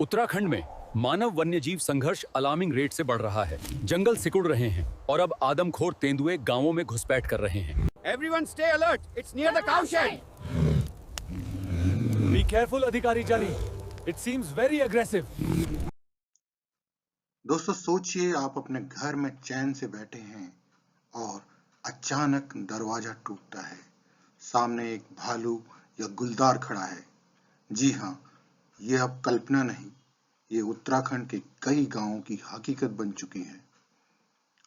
उत्तराखंड में मानव वन्यजीव संघर्ष अलार्मिंग रेट से बढ़ रहा है। जंगल सिकुड़ रहे हैं और अब आदमखोर तेंदुए गांवों में घुसपैठ कर रहे हैं। Everyone stay alert. It's near the cowshed. Be careful, अधिकारी जानी. It seems very aggressive. दोस्तों सोचिए आप अपने घर में चैन से बैठे हैं और अचानक दरवाजा टूटता है। सामने एक भालू या गुलदार खड़ा है। जी हाँ, ये अब कल्पना नहीं, ये उत्तराखंड के कई गांवों की हकीकत बन चुकी है।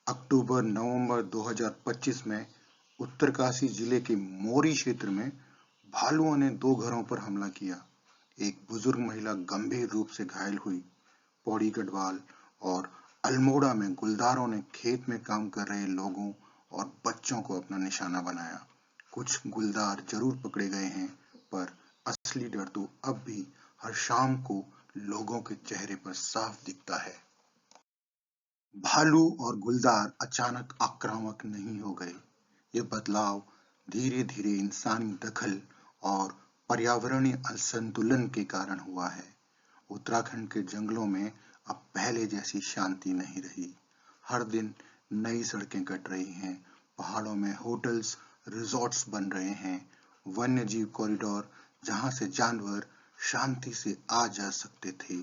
अक्टूबर-नवंबर 2025 में उत्तरकाशी जिले के मोरी क्षेत्र में भालुओं ने 2 घरों पर हमला किया। एक बुजुर्ग महिला गंभीर रूप से घायल हुई। पौड़ी गढ़वाल और अल्मोड़ा में गुलदारों ने खेत में काम कर रहे लोगों और बच्चों को अपना निशाना बनाया। कुछ गुलदार जरूर पकड़े गए हैं, पर असली डर तो अब भी हर शाम को लोगों के चेहरे पर साफ दिखता है। भालू और गुलदार अचानक आक्रामक नहीं हो गए। ये बदलाव धीरे धीरे इंसानी दखल और पर्यावरणीय असंतुलन के कारण हुआ है। उत्तराखंड के जंगलों में अब पहले जैसी शांति नहीं रही। हर दिन नई सड़कें कट रही हैं, पहाड़ों में होटल्स, रिजॉर्ट्स बन रहे हैं। वन्यजीव कॉरिडोर जहां से जानवर शांति से आ जा सकते थे,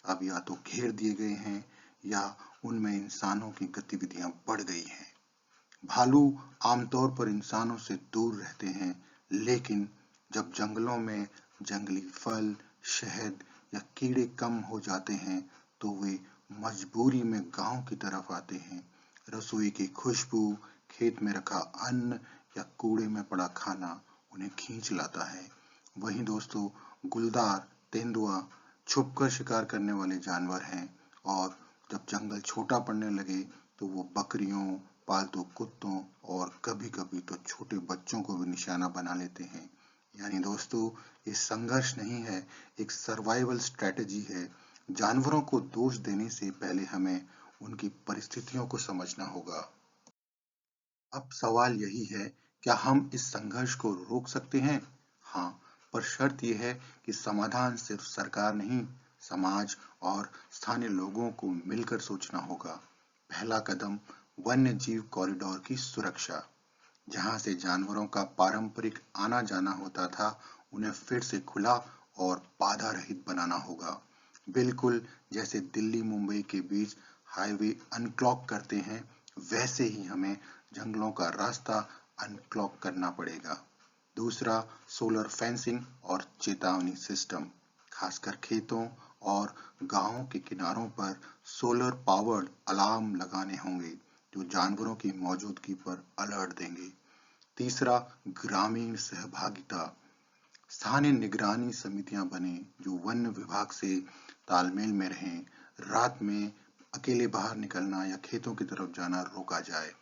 अब या तो घेर दिए गए हैं या उनमें इंसानों की गतिविधियां बढ़ गई हैं। भालू आमतौर पर इंसानों से दूर रहते हैं, लेकिन जब जंगलों में जंगली फल, शहद या कीड़े कम हो जाते हैं, तो वे मजबूरी में गांव की तरफ आते हैं। रसोई की खुशबू, खेत में रखा अन्न या कूड़े में पड़ा खाना उन्हें खींच लाता है। वहीं दोस्तों, गुलदार, तेंदुआ छुपकर शिकार करने वाले जानवर हैं और जब जंगल छोटा पड़ने लगे तो वो बकरियों, पालतू कुत्तों और कभी-कभी तो छोटे बच्चों को भी निशाना बना लेते हैं। यानी दोस्तों, ये संघर्ष नहीं है, एक सर्वाइवल स्ट्रेटजी है। जानवरों को दोष देने से पहले हमें उनकी परिस्थितियों को समझना होगा। अब सवाल यही है, क्या हम इस संघर्ष को रोक सकते हैं? हाँ, पर शर्त यह है कि समाधान सिर्फ सरकार नहीं, समाज और स्थानीय लोगों को मिलकर सोचना होगा। पहला कदम वन्य जीव कॉरिडोर की सुरक्षा। जहां से जानवरों का पारंपरिक आना जाना होता था, उन्हें फिर से खुला और बाधा रहित बनाना होगा। बिल्कुल जैसे दिल्ली मुंबई के बीच हाईवे अनक्लॉग करते हैं, वैसे ही हमें जंगलों का रास्ता अनक्लॉग करना पड़ेगा। दूसरा, सोलर फेंसिंग और चेतावनी सिस्टम। खासकर खेतों और गांवों के किनारों पर सोलर पावर्ड अलार्म लगाने होंगे, जो जानवरों की मौजूदगी पर अलर्ट देंगे। तीसरा, ग्रामीण सहभागिता। स्थानीय निगरानी समितियां बने जो वन विभाग से तालमेल में रहें। रात में अकेले बाहर निकलना या खेतों की तरफ जाना रोका जाए।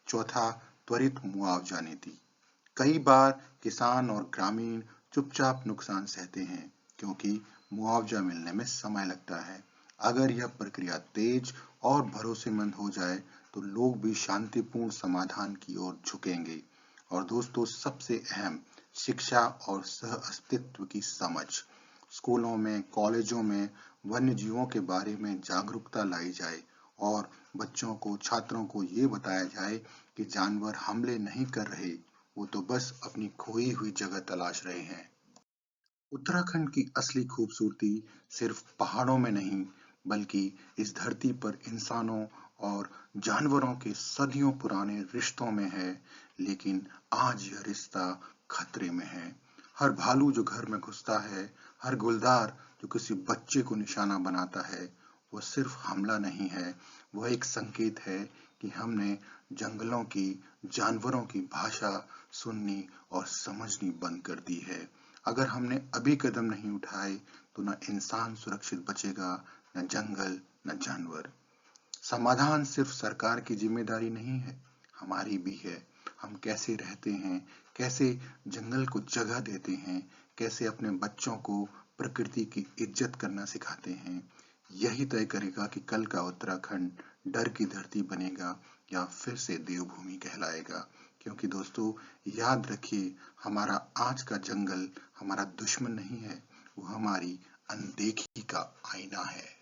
चौथा, त्वरित मुआवजा नीति। कई बार किसान और ग्रामीण चुपचाप नुकसान सहते हैं क्योंकि मुआवजा मिलने में समय लगता है। अगर यह प्रक्रिया तेज और भरोसेमंद हो जाए तो लोग भी शांतिपूर्ण समाधान की ओर झुकेंगे। और दोस्तों, सबसे अहम, शिक्षा और सह अस्तित्व की समझ। स्कूलों में, कॉलेजों में वन्य जीवों के बारे में जागरूकता लाई जाए और बच्चों को, छात्रों को ये बताया जाए कि जानवर हमले नहीं कर रहे, वो तो बस अपनी खोई हुई जगह तलाश रहे हैं। उत्तराखंड की असली खूबसूरती सिर्फ पहाड़ों में नहीं, बल्कि इस धरती पर इंसानों और जानवरों के सदियों पुराने रिश्तों में है। लेकिन आज यह रिश्ता खतरे में है। हर भालू जो घर में घुसता है, हर गुलदार जो किसी बच्चे को निशाना बनाता है, वो सिर्फ हमला नहीं है, वह एक संकेत है कि हमने जंगलों की, जानवरों की भाषा सुननी और समझनी बंद कर दी है। अगर हमने अभी कदम नहीं उठाए तो न इंसान सुरक्षित बचेगा, न जंगल, न जानवर। समाधान सिर्फ सरकार की जिम्मेदारी नहीं है, हमारी भी है। हम कैसे रहते हैं, कैसे जंगल को जगह देते हैं, कैसे अपने बच्चों को प्रकृति की इज्जत करना सिखाते हैं, यही तय करेगा कि कल का उत्तराखंड डर की धरती बनेगा या फिर से देवभूमि कहलाएगा। क्योंकि दोस्तों, याद रखिए, हमारा आज का जंगल हमारा दुश्मन नहीं है, वो हमारी अनदेखी का आईना है।